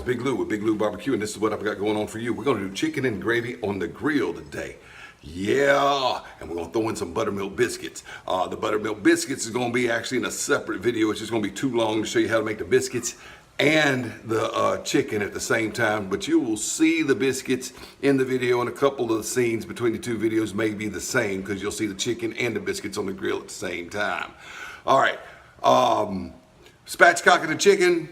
Big Lou with Big Lou Barbecue, and this is what I've got going on for you. We're going to do chicken and gravy on the grill today. Yeah, and we're going to throw in some buttermilk biscuits. The buttermilk biscuits is going to be actually in a separate video. It's just going to be too long to show you how to make the biscuits and the chicken at the same time, but you will see the biscuits in the video, and a couple of the scenes between the two videos may be the same because you'll see the chicken and the biscuits on the grill at the same time. All right, spatchcocking the chicken,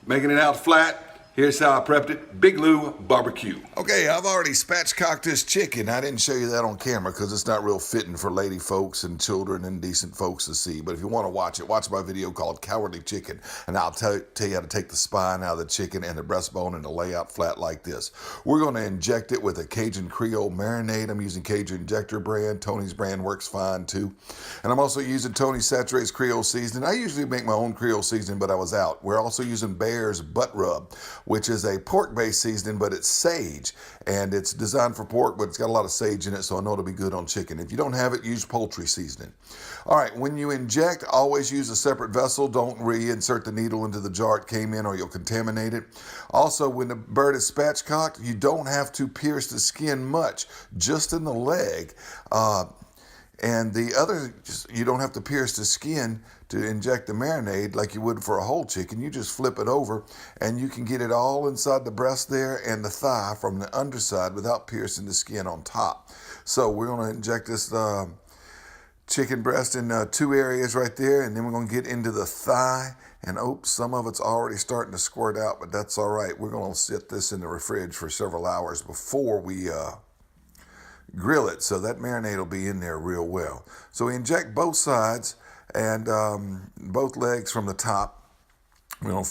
making it out flat. Here's how I prepped it. Big Lou Barbecue. Okay, I've already spatchcocked this chicken. I didn't show you that on camera because it's not real fitting for lady folks and children and decent folks to see. But if you want to watch it, watch my video called Cowardly Chicken, and I'll tell you how to take the spine out of the chicken and the breastbone and to lay out flat like this. We're going to inject it with a Cajun Creole marinade. I'm using Cajun Injector brand. Tony's brand works fine too. And I'm also using Tony's Saturate's Creole seasoning. I usually make my own Creole seasoning, but I was out. We're also using Bear's Butt Rub, which is a pork-based seasoning, but it's sage, and it's designed for pork, but it's got a lot of sage in it, so I know it'll be good on chicken. If you don't have it, use poultry seasoning. All right, when you inject, always use a separate vessel. Don't reinsert the needle into the jar it came in, or you'll contaminate it. Also, when the bird is spatchcocked, you don't have to pierce the skin much, just in the leg. And the other, you don't have to pierce the skin to inject the marinade like you would for a whole chicken. You just flip it over and you can get it all inside the breast there and the thigh from the underside without piercing the skin on top. So we're going to inject this chicken breast in two areas right there, and then we're going to get into the thigh. And oops, some of it's already starting to squirt out, but that's all right. We're going to sit this in the fridge for several hours before we grill it, so that marinade will be in there real well. So we inject both sides and both legs from the top. We'll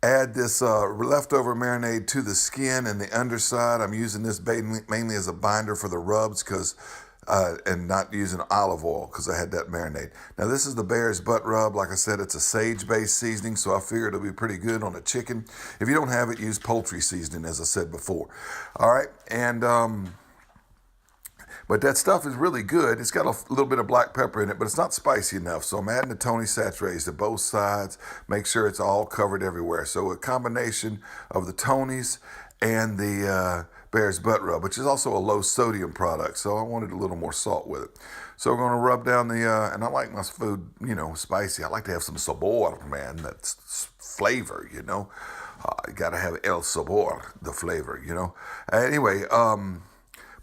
add this leftover marinade to the skin and the underside. I'm using this mainly as a binder for the rubs and not using olive oil because I had that marinade. Now this is the Bear's Butt Rub. Like I said, it's a sage-based seasoning, so I figure it'll be pretty good on a chicken. If you don't have it, use poultry seasoning, as I said before. All right, and but that stuff is really good. It's got a little bit of black pepper in it, but it's not spicy enough. So I'm adding the Tony's Saturates to both sides. Make sure it's all covered everywhere. So a combination of the Tony's and the Bear's Butt Rub, which is also a low sodium product. So I wanted a little more salt with it. So we're going to rub down the, and I like my food, spicy. I like to have some sabor, man. That's flavor, You got to have el sabor, the flavor, Anyway,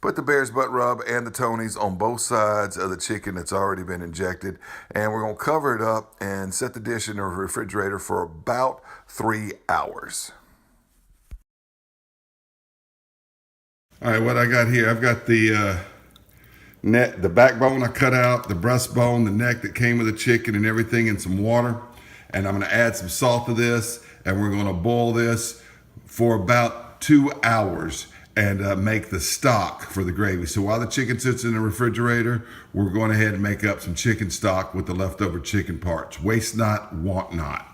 put the Bear's Butt Rub and the Tony's on both sides of the chicken that's already been injected. And we're going to cover it up and set the dish in the refrigerator for about 3 hours. All right, what I got here, I've got the the backbone I cut out, the breastbone, the neck that came with the chicken and everything in some water. And I'm going to add some salt to this, and we're going to boil this for about 2 hours. And make the stock for the gravy. So while the chicken sits in the refrigerator, we're going ahead and make up some chicken stock with the leftover chicken parts. Waste not, want not.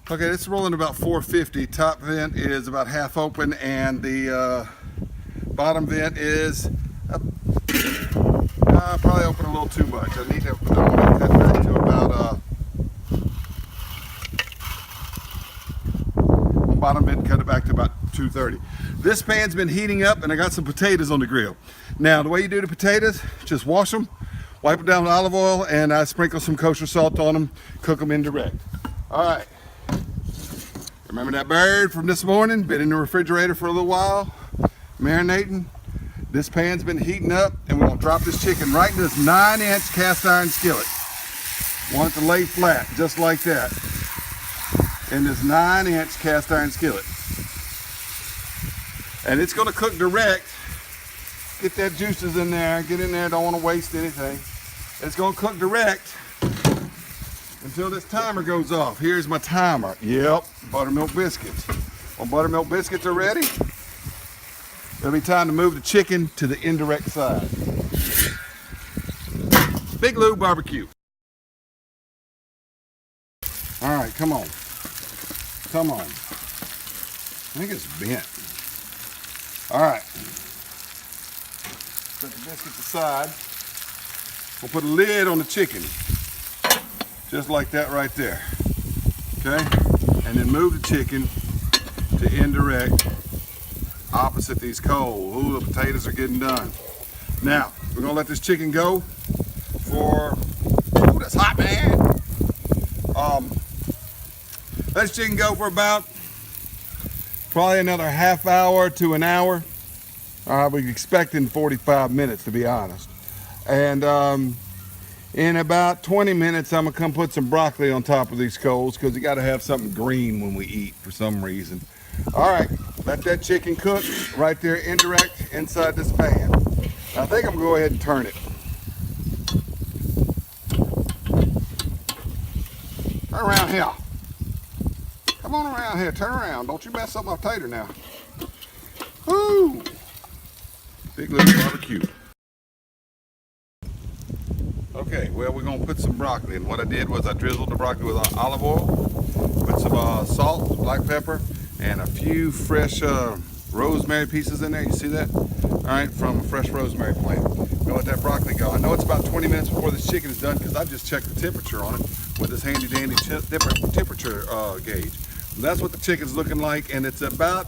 Okay, this is rolling about 450. Top vent is about half open, and the bottom vent is probably open a little too much. I want to cut that to about bottom vent, cut it back to about 230. This pan's been heating up, and I got some potatoes on the grill. Now, the way you do the potatoes, just wash them, wipe them down with olive oil, and I sprinkle some kosher salt on them, cook them indirect. All right. Remember that bird from this morning? Been in the refrigerator for a little while, marinating. This pan's been heating up, and we're gonna drop this chicken right into this 9-inch cast iron skillet. Want it to lay flat, just like that, in this 9-inch cast iron skillet. And it's gonna cook direct. Get that juices in there, get in there, don't wanna waste anything. It's gonna cook direct until this timer goes off. Here's my timer. Yep, buttermilk biscuits. When buttermilk biscuits are ready, it'll be time to move the chicken to the indirect side. Big Lou Barbecue. All right, come on. Come on. I think it's bent. All right. Set the biscuits aside. We'll put a lid on the chicken. Just like that right there. Okay? and then move the chicken to indirect opposite these coals. Ooh, the potatoes are getting done. Now, we're gonna let this chicken go for, ooh, that's hot, man. Let this chicken go for about probably another half hour to an hour. We're expecting 45 minutes, to be honest. And in about 20 minutes, I'm gonna come put some broccoli on top of these coals because you gotta have something green when we eat for some reason. All right, let that chicken cook right there, indirect inside this pan. Now, I think I'm gonna go ahead and turn it. Turn around here. Come on around here, turn around. Don't you mess up my tater now. Woo! Big Lou's barbecue. Okay, well, we're gonna put some broccoli in. What I did was I drizzled the broccoli with olive oil, put some salt, black pepper, and a few fresh rosemary pieces in there. You see that? All right, from a fresh rosemary plant. Gonna let that broccoli go. I know it's about 20 minutes before this chicken is done because I just checked the temperature on it with this handy dandy temperature gauge. And that's what the chicken's looking like, and it's about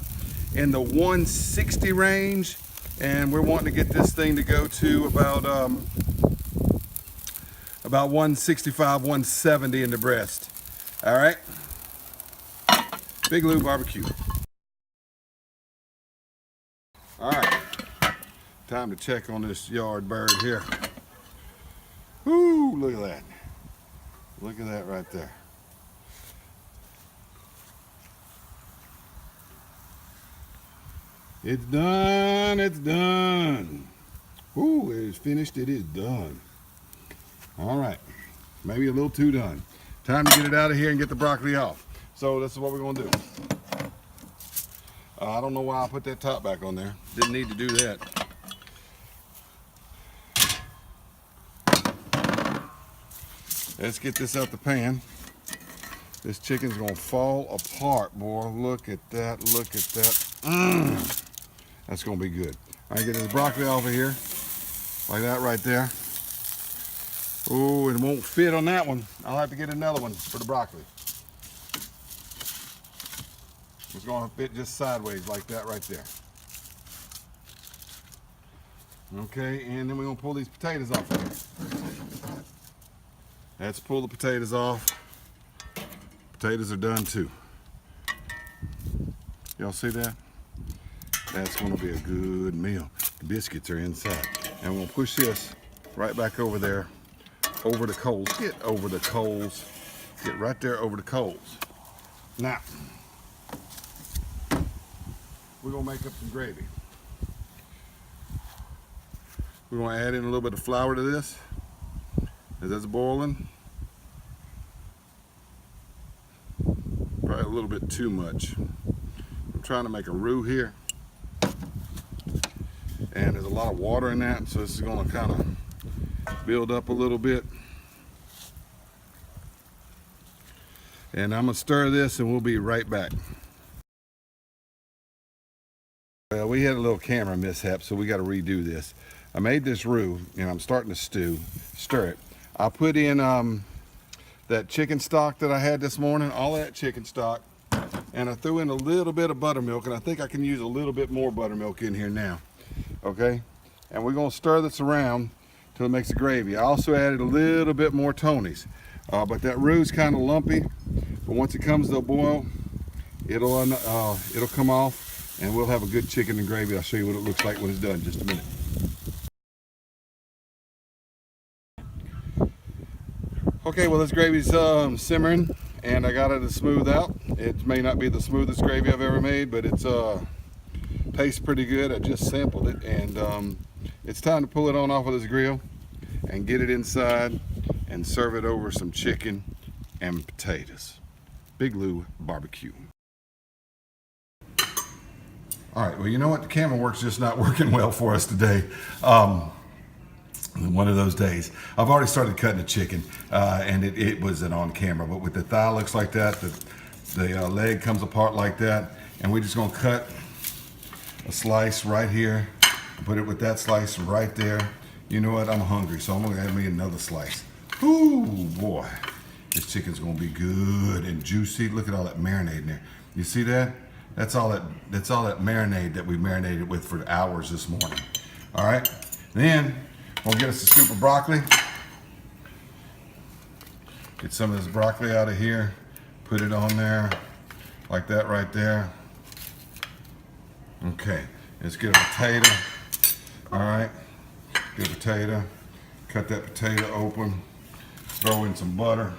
in the 160 range, and we're wanting to get this thing to go to about 165, 170 in the breast. All right, Big Lou barbecue. All right, time to check on this yard bird here. Whoo, look at that. Look at that right there. It's done, it's done. Ooh, it is finished, it is done. All right, maybe a little too done. Time to get it out of here and get the broccoli off. So this is what we're gonna do. I don't know why I put that top back on there. Didn't need to do that. Let's get this out the pan. This chicken's gonna fall apart, boy. Look at that, look at that. That's gonna be good. All right, get this broccoli off of here, like that right there. Oh, it won't fit on that one. I'll have to get another one for the broccoli. It's gonna fit just sideways like that right there. Okay, and then we're gonna pull these potatoes off of here. Let's pull the potatoes off. Potatoes are done too. Y'all see that? That's gonna be a good meal. The biscuits are inside. And we're gonna push this right back over there, over the coals. Get over the coals. Get right there over the coals. Now, we're gonna make up some gravy. We're gonna add in a little bit of flour to this as that's boiling. Probably a little bit too much. I'm trying to make a roux here. And there's a lot of water in that, so this is gonna kind of build up a little bit. And I'm gonna stir this and we'll be right back. Well, we had a little camera mishap, so we got to redo this. I made this roux and I'm starting to stir it. I put in that chicken stock that I had this morning, all that chicken stock, and I threw in a little bit of buttermilk, and I think I can use a little bit more buttermilk in here now. Okay, and we're going to stir this around till it makes the gravy. I also added a little bit more Tony's, but that roux is kind of lumpy, but once it comes to a boil, it'll come off and we'll have a good chicken and gravy. I'll show you what it looks like when it's done in just a minute. Okay, well, this gravy's simmering and I got it to smooth out. It may not be the smoothest gravy I've ever made, but it's tastes pretty good. I just sampled it, and it's time to pull it on off of this grill and get it inside and serve it over some chicken and potatoes. Big Lou barbecue. All right, well, you know what? The camera work's just not working well for us today. One of those days. I've already started cutting the chicken, and it wasn't on camera, but with the thigh looks like that, the leg comes apart like that, and we're just gonna cut a slice right here, put it with that slice right there. You know what? I'm hungry, so I'm gonna add me another slice. Ooh, boy. This chicken's gonna be good and juicy. Look at all that marinade in there. You see that? That's all that marinade that we marinated with for hours this morning. All right, then we'll get us a scoop of broccoli. Get some of this broccoli out of here. Put it on there, like that right there. Okay, let's get a potato. All right, get a potato. Cut that potato open. Throw in some butter.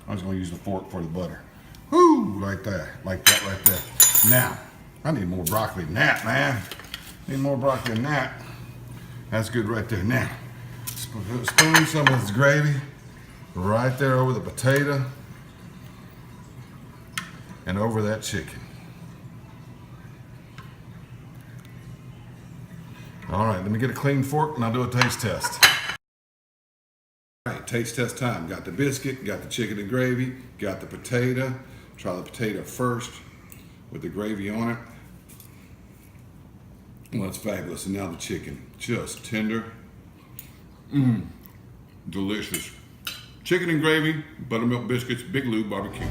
I'm just gonna use the fork for the butter. Whoo, like that right there. Now, I need more broccoli than that, man. Need more broccoli than that. That's good right there. Now, spoon some of this gravy right there over the potato and over that chicken. All right, let me get a clean fork and I'll do a taste test. All right, taste test time. Got the biscuit, got the chicken and gravy, got the potato. Try the potato first with the gravy on it. Well, it's fabulous. And now the chicken, just tender. Delicious. Chicken and gravy, buttermilk biscuits, Big Lou barbecue.